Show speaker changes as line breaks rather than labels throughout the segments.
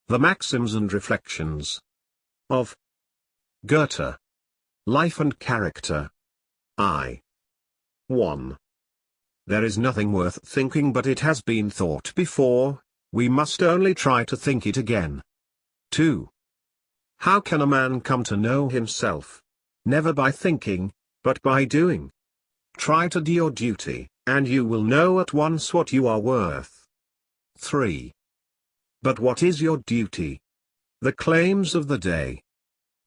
The Maxims and Reflections of Goethe. Life and Character. 1. There is nothing worth thinking but it has been thought before, we must only try to think it again. 2. How can a man come to know himself? Never by thinking, but by doing. Try to do your duty, and you will know at once what you are worth. 3. But what is your duty? The claims of the day.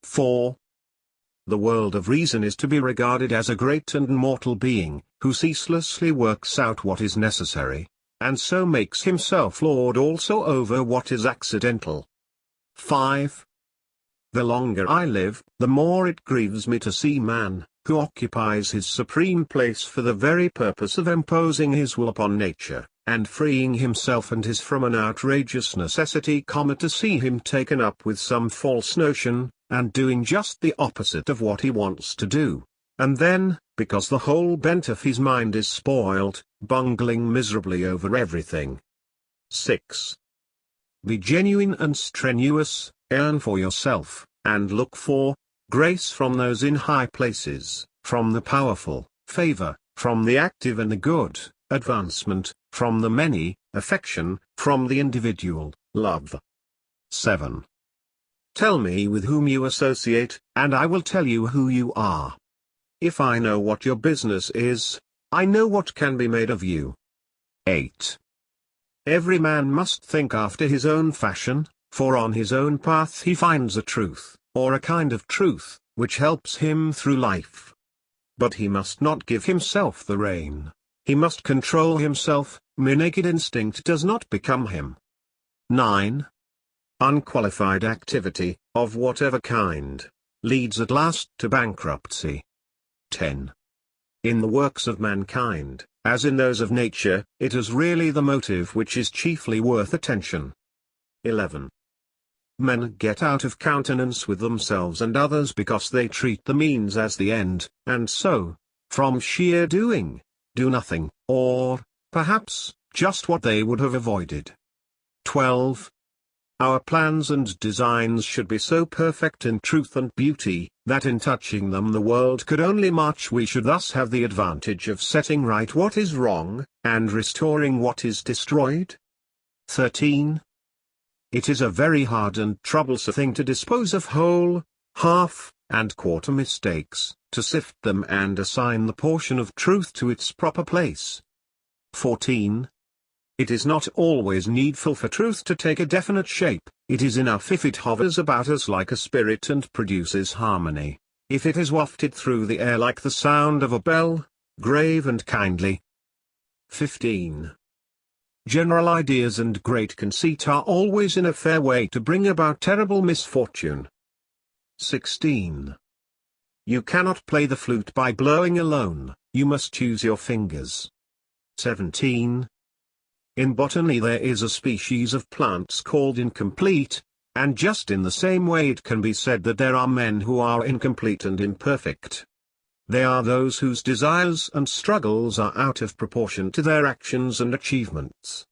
4. The world of reason is to be regarded as a great and immortal being, who ceaselessly works out what is necessary, and so makes himself lord also over what is accidental. 5. The longer I live, the more it grieves me to see man, who occupies his supreme place for the very purpose of imposing his will upon nature, and freeing himself and his from an outrageous necessity, to see him taken up with some false notion, and doing just the opposite of what he wants to do, and then, because the whole bent of his mind is spoiled, bungling miserably over everything. 6. Be genuine and strenuous, earn for yourself, and look for grace from those in high places, from the powerful, favor, from the active and the good, advancement, from the many, affection, from the individual, love. 7. Tell me with whom you associate, and I will tell you who you are. If I know what your business is, I know what can be made of you. 8. Every man must think after his own fashion, for on his own path he finds a truth, or a kind of truth, which helps him through life. But he must not give himself the rein. He must control himself, mere naked instinct does not become him. 9. Unqualified activity, of whatever kind, leads at last to bankruptcy. 10. In the works of mankind, as in those of nature, it is really the motive which is chiefly worth attention. 11. Men get out of countenance with themselves and others because they treat the means as the end, and so, from sheer doing, do nothing, or, perhaps, just what they would have avoided. 12. Our plans and designs should be so perfect in truth and beauty, that in touching them the world could only march. We should thus have the advantage of setting right what is wrong, and restoring what is destroyed. 13. It is a very hard and troublesome thing to dispose of whole, half, and quarter mistakes, to sift them and assign the portion of truth to its proper place. 14. It is not always needful for truth to take a definite shape, it is enough if it hovers about us like a spirit and produces harmony, if it is wafted through the air like the sound of a bell, grave and kindly. 15. General ideas and great conceit are always in a fair way to bring about terrible misfortune. 16. You cannot play the flute by blowing alone, you must use your fingers. 17. In botany there is a species of plants called incomplete, and just in the same way it can be said that there are men who are incomplete and imperfect. They are those whose desires and struggles are out of proportion to their actions and achievements.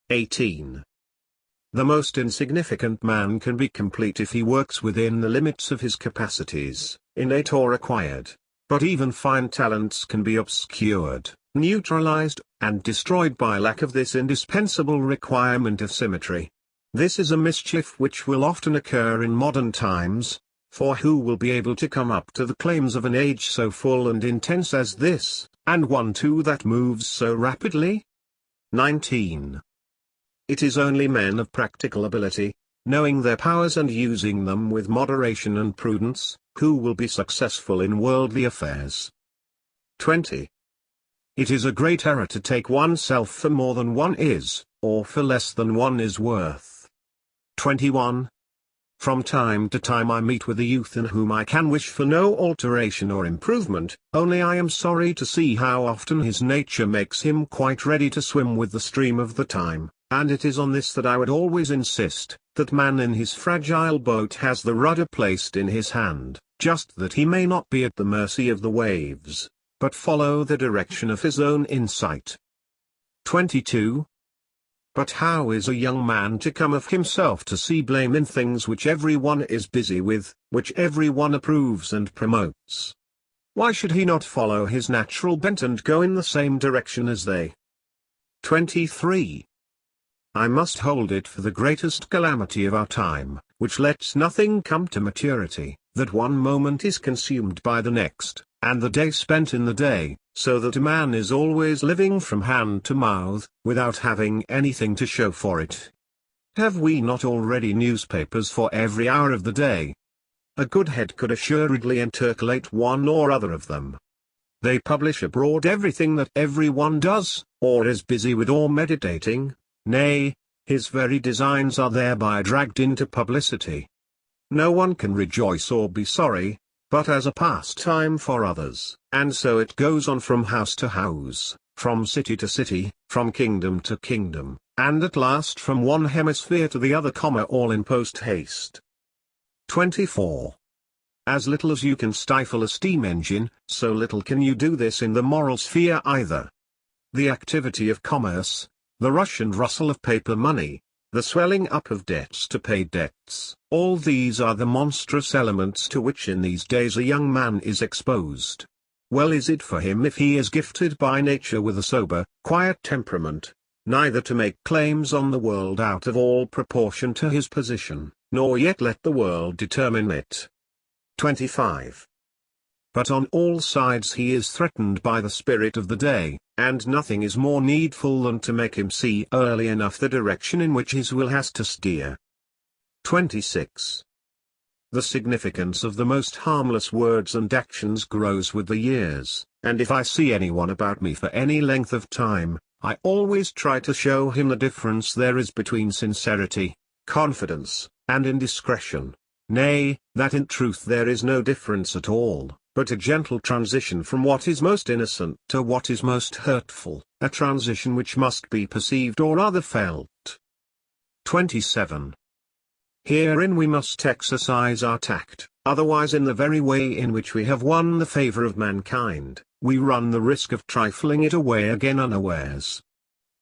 18. The most insignificant man can be complete if he works within the limits of his capacities, innate or acquired, but even fine talents can be obscured, neutralized, and destroyed by lack of this indispensable requirement of symmetry. This is a mischief which will often occur in modern times, for who will be able to come up to the claims of an age so full and intense as this, and one too that moves so rapidly? 19. It is only men of practical ability, knowing their powers and using them with moderation and prudence, who will be successful in worldly affairs. 20. It is a great error to take oneself for more than one is, or for less than one is worth. 21. From time to time I meet with a youth in whom I can wish for no alteration or improvement, only I am sorry to see how often his nature makes him quite ready to swim with the stream of the time, and it is on this that I would always insist, that man in his fragile boat has the rudder placed in his hand, just that he may not be at the mercy of the waves, but follow the direction of his own insight. 22. But how is a young man to come of himself to see blame in things which everyone is busy with, which everyone approves and promotes? Why should he not follow his natural bent and go in the same direction as they? 23. I must hold it for the greatest calamity of our time, which lets nothing come to maturity, that one moment is consumed by the next, and the day spent in the day, so that a man is always living from hand to mouth, without having anything to show for it. Have we not already newspapers for every hour of the day? A good head could assuredly intercalate one or other of them. They publish abroad everything that everyone does, or is busy with or meditating, nay, his very designs are thereby dragged into publicity. No one can rejoice or be sorry, but as a pastime for others, and so it goes on from house to house, from city to city, from kingdom to kingdom, and at last from one hemisphere to the other, all in post-haste. 24. As little as you can stifle a steam engine, so little can you do this in the moral sphere either. The activity of commerce, the rush and rustle of paper money, the swelling up of debts to pay debts, all these are the monstrous elements to which in these days a young man is exposed. Well is it for him if he is gifted by nature with a sober, quiet temperament, neither to make claims on the world out of all proportion to his position, nor yet let the world determine it. 25. But on all sides he is threatened by the spirit of the day, and nothing is more needful than to make him see early enough the direction in which his will has to steer. 26. The significance of the most harmless words and actions grows with the years, and if I see anyone about me for any length of time, I always try to show him the difference there is between sincerity, confidence, and indiscretion. Nay, that in truth there is no difference at all, but a gentle transition from what is most innocent to what is most hurtful, a transition which must be perceived or rather felt. 27. Herein we must exercise our tact, otherwise in the very way in which we have won the favor of mankind, we run the risk of trifling it away again unawares.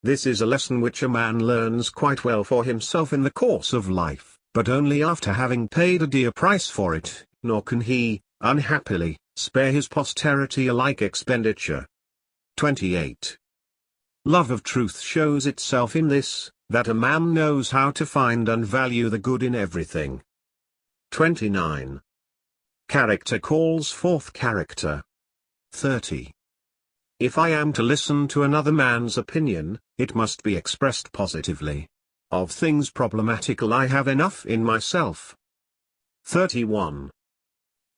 This is a lesson which a man learns quite well for himself in the course of life, but only after having paid a dear price for it, nor can he, unhappily, spare his posterity a like expenditure. 28. Love of truth shows itself in this, that a man knows how to find and value the good in everything. 29. Character calls forth character. 30. If I am to listen to another man's opinion, it must be expressed positively. Of things problematical I have enough in myself. 31.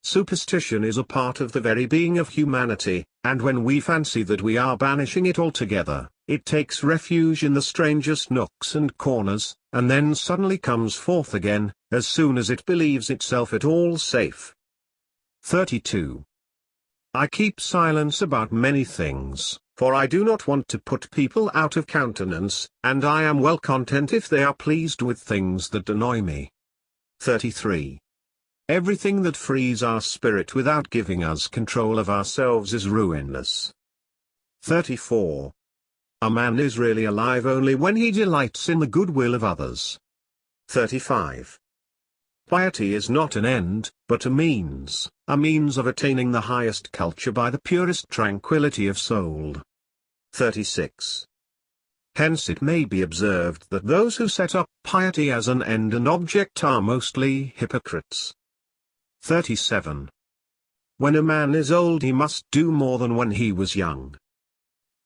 Superstition is a part of the very being of humanity, and when we fancy that we are banishing it altogether, it takes refuge in the strangest nooks and corners, and then suddenly comes forth again, as soon as it believes itself at all safe. 32. I keep silence about many things, for I do not want to put people out of countenance, and I am well content if they are pleased with things that annoy me. 33. Everything that frees our spirit without giving us control of ourselves is ruinous. 34. A man is really alive only when he delights in the goodwill of others. 35. Piety is not an end, but a means of attaining the highest culture by the purest tranquility of soul. 36. Hence it may be observed that those who set up piety as an end and object are mostly hypocrites. 37. When a man is old he must do more than when he was young.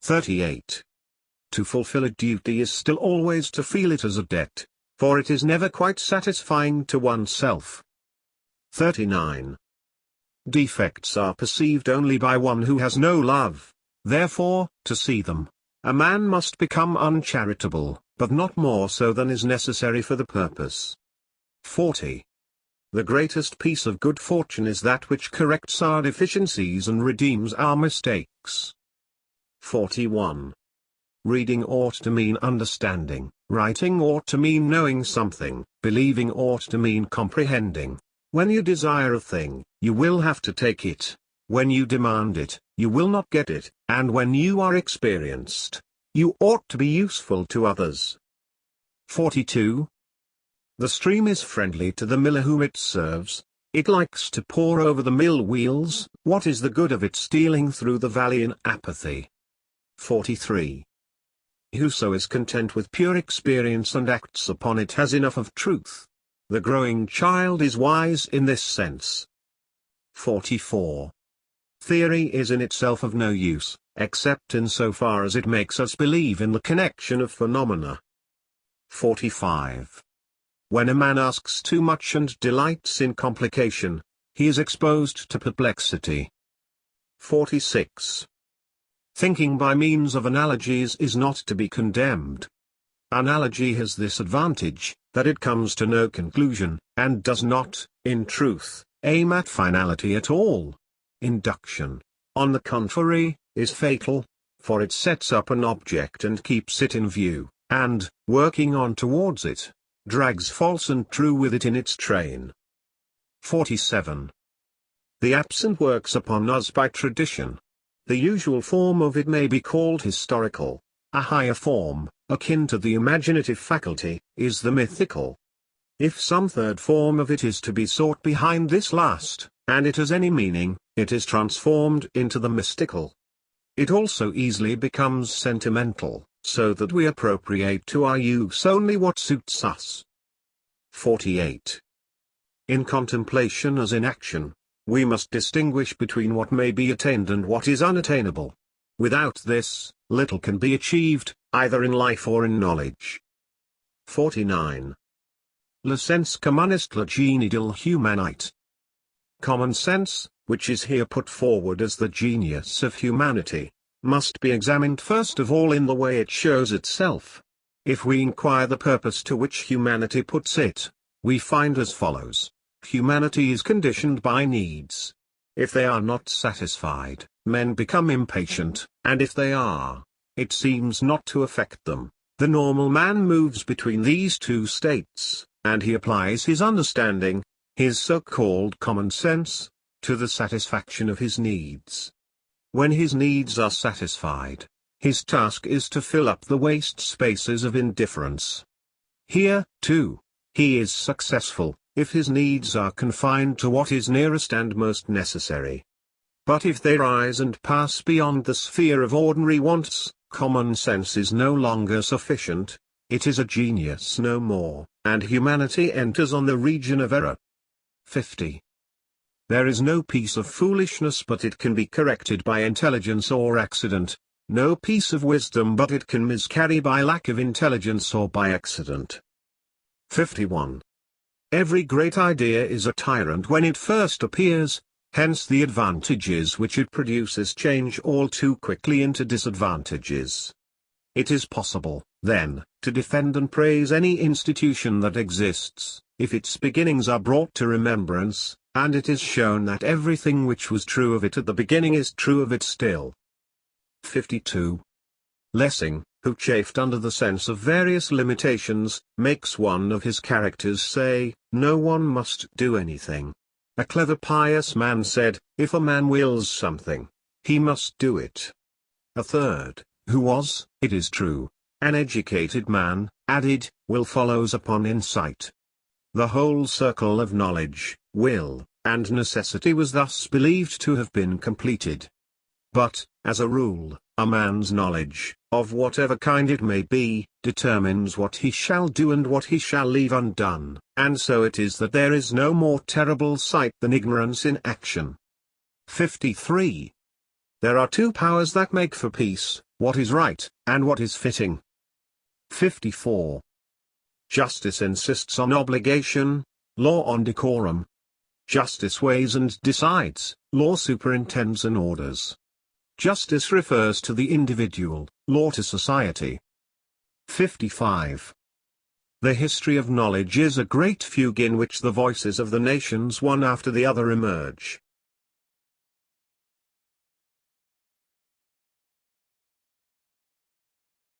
38. To fulfill a duty is still always to feel it as a debt, for it is never quite satisfying to oneself. 39. Defects are perceived only by one who has no love, therefore, to see them, a man must become uncharitable, but not more so than is necessary for the purpose. 40. The greatest piece of good fortune is that which corrects our deficiencies and redeems our mistakes. 41. Reading ought to mean understanding, writing ought to mean knowing something, believing ought to mean comprehending. When you desire a thing, you will have to take it. When you demand it, you will not get it, and when you are experienced, you ought to be useful to others. 42. The stream is friendly to the miller whom it serves. It likes to pour over the mill wheels. What is the good of it stealing through the valley in apathy? 43. Whoso is content with pure experience and acts upon it has enough of truth. The growing child is wise in this sense. 44. Theory is in itself of no use, except in so far as it makes us believe in the connection of phenomena. 45. When a man asks too much and delights in complication, he is exposed to perplexity. 46. Thinking by means of analogies is not to be condemned. Analogy has this advantage, that it comes to no conclusion, and does not, in truth, aim at finality at all. Induction, on the contrary, is fatal, for it sets up an object and keeps it in view, and, working on towards it, drags false and true with it in its train. 47. The absent works upon us by tradition. The usual form of it may be called historical. A higher form, akin to the imaginative faculty, is the mythical. If some third form of it is to be sought behind this last, and it has any meaning, it is transformed into the mystical. It also easily becomes sentimental, so that we appropriate to our use only what suits us. 48. In contemplation as in action, we must distinguish between what may be attained and what is unattainable. Without this, little can be achieved, either in life or in knowledge. 49. Le sens commun est le génie de l'humanité. Common sense, which is here put forward as the genius of humanity, must be examined first of all in the way it shows itself. If we inquire the purpose to which humanity puts it, we find as follows. Humanity is conditioned by needs. If they are not satisfied, men become impatient, and if they are, it seems not to affect them. The normal man moves between these two states, and he applies his understanding, his so-called common sense, to the satisfaction of his needs. When his needs are satisfied, his task is to fill up the waste spaces of indifference. Here, too, he is successful, if his needs are confined to what is nearest and most necessary. But if they rise and pass beyond the sphere of ordinary wants, common sense is no longer sufficient, it is a genius no more, and humanity enters on the region of error. 50. There is no piece of foolishness but it can be corrected by intelligence or accident, no piece of wisdom but it can miscarry by lack of intelligence or by accident. 51. Every great idea is a tyrant when it first appears, hence the advantages which it produces change all too quickly into disadvantages. It is possible, then, to defend and praise any institution that exists, if its beginnings are brought to remembrance, and it is shown that everything which was true of it at the beginning is true of it still. 52. Lessing, who chafed under the sense of various limitations, makes one of his characters say, no one must do anything. A clever pious man said, if a man wills something, he must do it. A third, who was, it is true, an educated man, added, will follows upon insight. The whole circle of knowledge, will, and necessity was thus believed to have been completed. But, as a rule, a man's knowledge, of whatever kind it may be, determines what he shall do and what he shall leave undone, and so it is that there is no more terrible sight than ignorance in action. 53. There are two powers that make for peace, what is right, and what is fitting. 54. Justice insists on obligation, law on decorum. Justice weighs and decides, law superintends and orders. Justice refers to the individual, law to society. 55. The history of knowledge is a great fugue in which the voices of the nations one after the other emerge,